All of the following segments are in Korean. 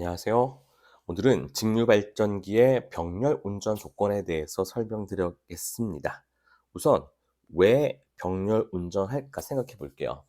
안녕하세요. 오늘은 직류발전기의 병렬 운전 조건에 대해서 설명드리겠습니다. 우선 왜 병렬 운전할까 생각해 볼게요.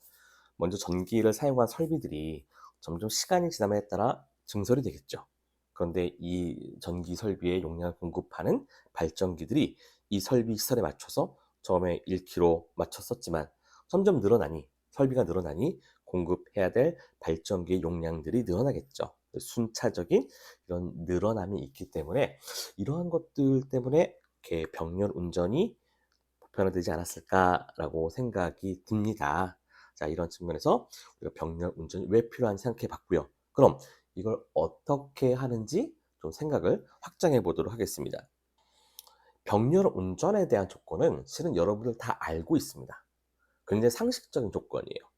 먼저 전기를 사용한 설비들이 점점 시간이 지남에 따라 증설이 되겠죠. 그런데 이 전기 설비의 용량을 공급하는 발전기들이 이 설비 시설에 맞춰서 처음에 1kW 맞췄었지만 점점 늘어나니 설비가 늘어나니 공급해야 될 발전기의 용량들이 늘어나겠죠. 순차적인 이런 늘어남이 있기 때문에 이러한 것들 때문에 이렇게 병렬 운전이 보편화되지 않았을까라고 생각이 듭니다. 자, 이런 측면에서 우리가 병렬 운전이 왜 필요한지 생각해 봤고요. 그럼 이걸 어떻게 하는지 좀 생각을 확장해 보도록 하겠습니다. 병렬 운전에 대한 조건은 실은 여러분들 다 알고 있습니다. 굉장히 상식적인 조건이에요.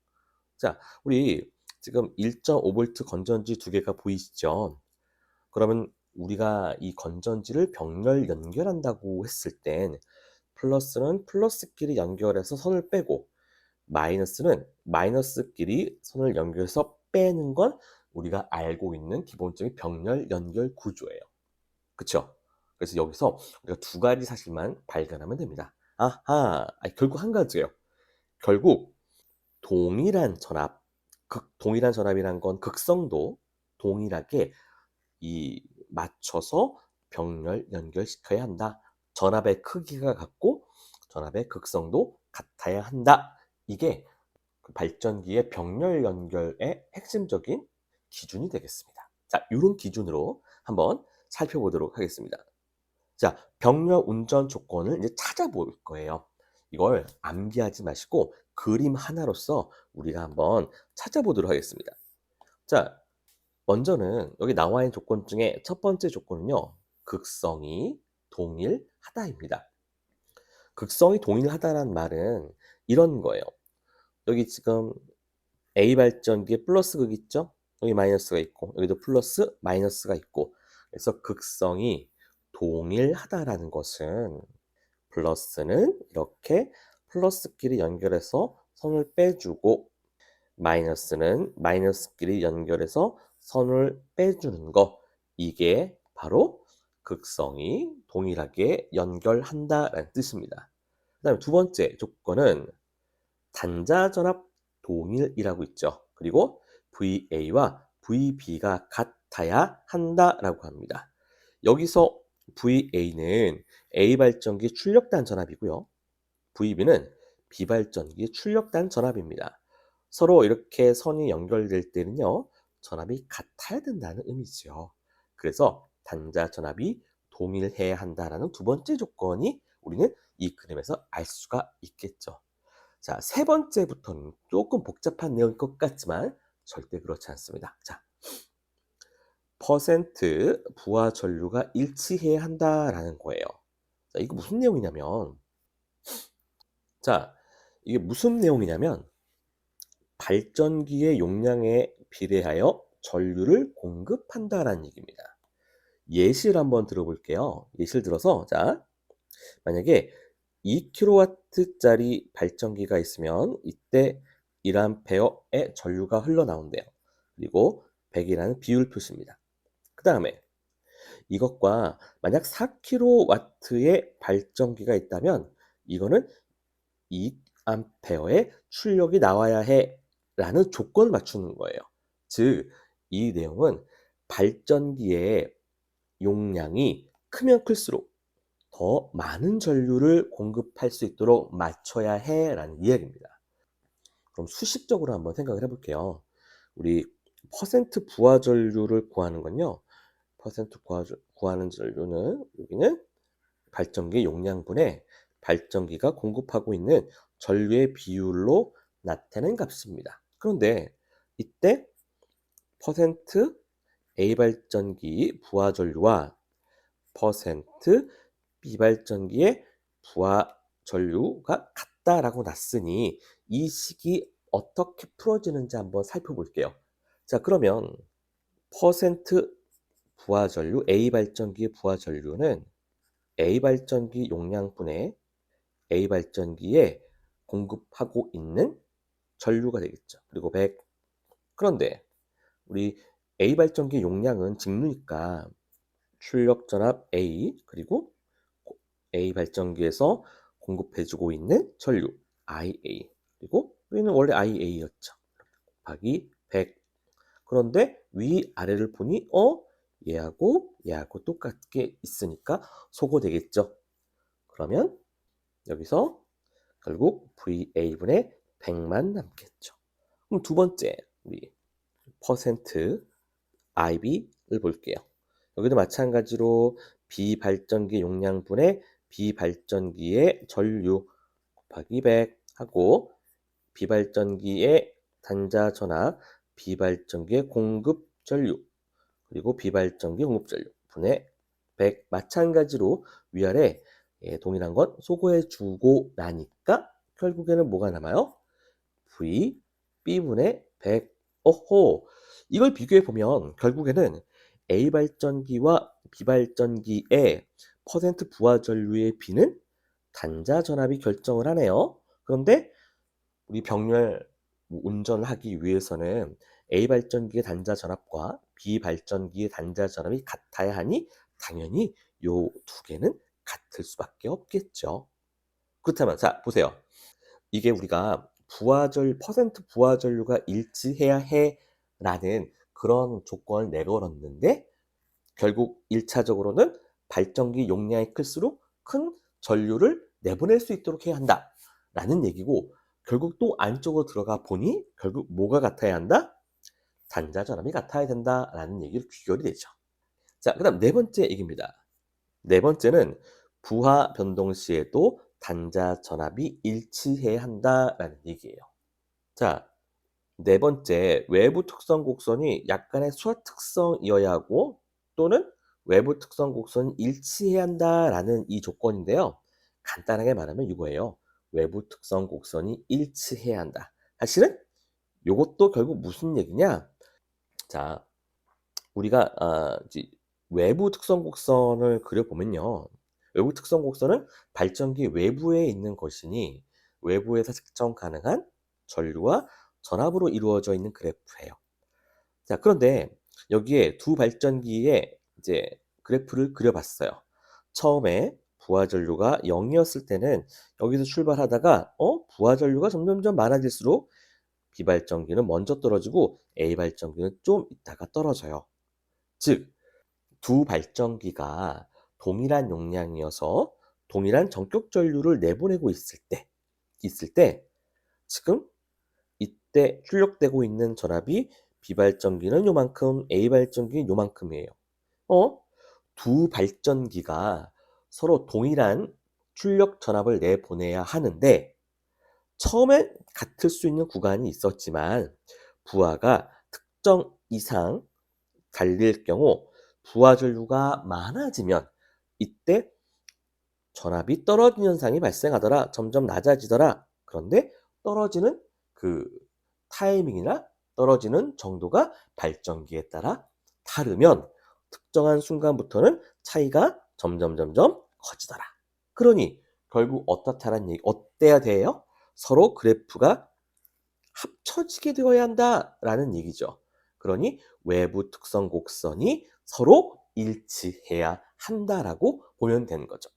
자, 우리 지금 1.5V 건전지 두 개가 보이시죠? 그러면 우리가 이 건전지를 병렬 연결한다고 했을 땐 플러스는 플러스끼리 연결해서 선을 빼고 마이너스는 마이너스끼리 선을 연결해서 빼는 건 우리가 알고 있는 기본적인 병렬 연결 구조예요. 그쵸? 그래서 여기서 우리가 두 가지 사실만 발견하면 됩니다. 아하, 아니, 결국 한 가지예요. 결국 동일한 전압, 동일한 전압이란 건 극성도 동일하게 이 맞춰서 병렬 연결시켜야 한다. 전압의 크기가 같고 전압의 극성도 같아야 한다. 이게 그 발전기의 병렬 연결의 핵심적인 기준이 되겠습니다. 자, 이런 기준으로 한번 살펴보도록 하겠습니다. 자, 병렬 운전 조건을 이제 찾아볼 거예요. 이걸 암기하지 마시고 그림 하나로서 우리가 한번 찾아보도록 하겠습니다. 자, 먼저는 여기 나와 있는 조건 중에 첫 번째 조건은요. 극성이 동일하다입니다. 극성이 동일하다는 말은 이런 거예요. 여기 지금 A 발전기에 플러스 극 있죠? 여기 마이너스가 있고 여기도 플러스 마이너스가 있고 그래서 극성이 동일하다라는 것은 플러스는 이렇게 플러스끼리 연결해서 선을 빼주고 마이너스는 마이너스끼리 연결해서 선을 빼주는 거 이게 바로 극성이 동일하게 연결한다라는 뜻입니다. 그 다음에 두 번째 조건은 단자전압 동일이라고 있죠. 그리고 VA와 VB가 같아야 한다라고 합니다. 여기서 VA는 A 발전기 출력단 전압이고요. VB는 B 발전기 출력단 전압입니다. 서로 이렇게 선이 연결될 때는요. 전압이 같아야 된다는 의미죠. 그래서 단자 전압이 동일해야 한다라는 두 번째 조건이 우리는 이 그림에서 알 수가 있겠죠. 자, 세 번째부터는 조금 복잡한 내용일 것 같지만 절대 그렇지 않습니다. 자, 퍼센트 부하 전류가 일치해야 한다라는 거예요. 자, 이거 무슨 내용이냐면 자, 이게 무슨 내용이냐면 발전기의 용량에 비례하여 전류를 공급한다라는 얘기입니다. 예시를 한번 들어볼게요. 예시를 들어서 자, 만약에 2kW짜리 발전기가 있으면 이때 1A의 전류가 흘러나온대요. 그리고 100이라는 비율 표시입니다. 그 다음에 이것과 만약 4kW의 발전기가 있다면 이거는 2A의 출력이 나와야 해 라는 조건을 맞추는 거예요. 즉, 이 내용은 발전기의 용량이 크면 클수록 더 많은 전류를 공급할 수 있도록 맞춰야 해 라는 이야기입니다. 그럼 수식적으로 한번 생각을 해볼게요. 우리 퍼센트 부하 전류를 구하는 건요. 퍼센트 구하는 전류는 여기는 발전기 용량분의 발전기가 공급하고 있는 전류의 비율로 나타낸 값입니다. 그런데 이때 퍼센트 A 발전기 부하 전류와 퍼센트 B 발전기의 부하 전류가 같다라고 났으니 이 식이 어떻게 풀어지는지 한번 살펴볼게요. 자, 그러면 퍼센트 부하 전류 A 발전기의 부하 전류는 A 발전기 용량분의 A 발전기에 공급하고 있는 전류가 되겠죠. 그리고 100. 그런데 우리 A 발전기 용량은 직류니까 출력 전압 A 그리고 A 발전기에서 공급해주고 있는 전류 IA 그리고 여기는 원래 IA였죠. 곱하기 100. 그런데 위아래를 보니 얘하고 똑같게 있으니까 소거되겠죠. 그러면 여기서 결국 VA분의 100만 남겠죠. 그럼 두 번째 우리 퍼센트 IB를 볼게요. 여기도 마찬가지로 비발전기 용량분의 비발전기의 전류 곱하기 100 하고 비발전기의 단자 전압, 비발전기의 공급 전류 그리고 비발전기 공급 전류 분의 100 마찬가지로 위아래 동일한 건 소거해 주고 나니까 결국에는 뭐가 남아요? V B분의 100. 어호, 이걸 비교해 보면 결국에는 A 발전기와 B 발전기의 퍼센트 부하 전류의 비는 단자 전압이 결정을 하네요. 그런데 우리 병렬 운전을 하기 위해서는 A 발전기의 단자 전압과 B 발전기의 단자 전압이 같아야 하니 당연히 요 두 개는 같을 수밖에 없겠죠. 그렇다면 자 보세요. 이게 우리가 퍼센트 부하 전류가 일치해야 해라는 그런 조건을 내걸었는데 결국 1차적으로는 발전기 용량이 클수록 큰 전류를 내보낼 수 있도록 해야 한다라는 얘기고 결국 또 안쪽으로 들어가 보니 결국 뭐가 같아야 한다? 단자 전압이 같아야 된다라는 얘기로 귀결이 되죠. 자, 그다음 네 번째 얘기입니다. 네 번째는 부하 변동 시에도 단자 전압이 일치해야 한다라는 얘기예요. 자, 네 번째 외부 특성 곡선이 약간의 수화 특성이어야 하고 또는 외부 특성 곡선이 일치해야 한다라는 이 조건인데요. 간단하게 말하면 이거예요. 외부 특성 곡선이 일치해야 한다. 사실은 이것도 결국 무슨 얘기냐? 자, 우리가 외부 특성 곡선을 그려보면요. 외부 특성 곡선은 발전기 외부에 있는 것이니 외부에서 측정 가능한 전류와 전압으로 이루어져 있는 그래프예요. 자, 그런데 여기에 두 발전기의 이제 그래프를 그려봤어요. 처음에 부하 전류가 0이었을 때는 여기서 출발하다가 부하 전류가 점점점 많아질수록 B 발전기는 먼저 떨어지고 A 발전기는 좀 있다가 떨어져요. 즉, 두 발전기가 동일한 용량이어서 동일한 전격 전류를 내보내고 있을 때 지금 이때 출력되고 있는 전압이 B 발전기는 요만큼, A 발전기는 요만큼이에요. 두 발전기가 서로 동일한 출력 전압을 내보내야 하는데 처음엔 같을 수 있는 구간이 있었지만 부하가 특정 이상 달릴 경우 부하 전류가 많아지면 이때 전압이 떨어지는 현상이 발생하더라. 점점 낮아지더라. 그런데 떨어지는 그 타이밍이나 떨어지는 정도가 발전기에 따라 다르면 특정한 순간부터는 차이가 점점 커지더라. 그러니 결국 어떻다는 얘기, 어때야 돼요? 서로 그래프가 합쳐지게 되어야 한다라는 얘기죠. 그러니 외부 특성 곡선이 서로 일치해야 한다라고 보면 되는 거죠.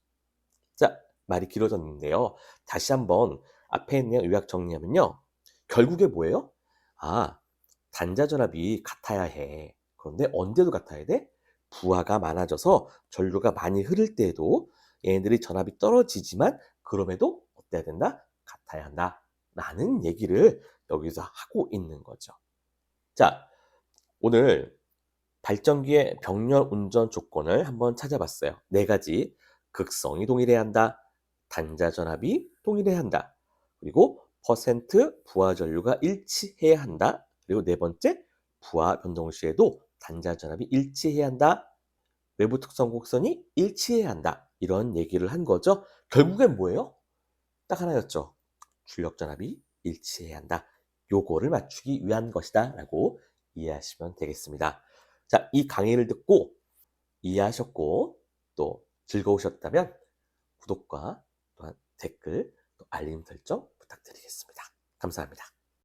자, 말이 길어졌는데요. 다시 한번 앞에 있는 요약 정리하면요. 결국에 뭐예요? 단자 전압이 같아야 해. 그런데 언제도 같아야 돼? 부하가 많아져서 전류가 많이 흐를 때에도 얘네들이 전압이 떨어지지만 그럼에도 어때야 된다? 같아야 한다. 라는 얘기를 여기서 하고 있는 거죠. 자, 오늘 발전기의 병렬 운전 조건을 한번 찾아봤어요. 네 가지. 극성이 동일해야 한다. 단자 전압이 동일해야 한다. 그리고 퍼센트 부하 전류가 일치해야 한다. 그리고 네 번째, 부하 변동 시에도 단자 전압이 일치해야 한다. 외부 특성 곡선이 일치해야 한다. 이런 얘기를 한 거죠. 결국엔 뭐예요? 딱 하나였죠. 출력 전압이 일치해야 한다. 요거를 맞추기 위한 것이다 라고 이해하시면 되겠습니다. 자, 이 강의를 듣고 이해하셨고 또 즐거우셨다면 구독과 또한 댓글, 또 알림 설정 부탁드리겠습니다. 감사합니다.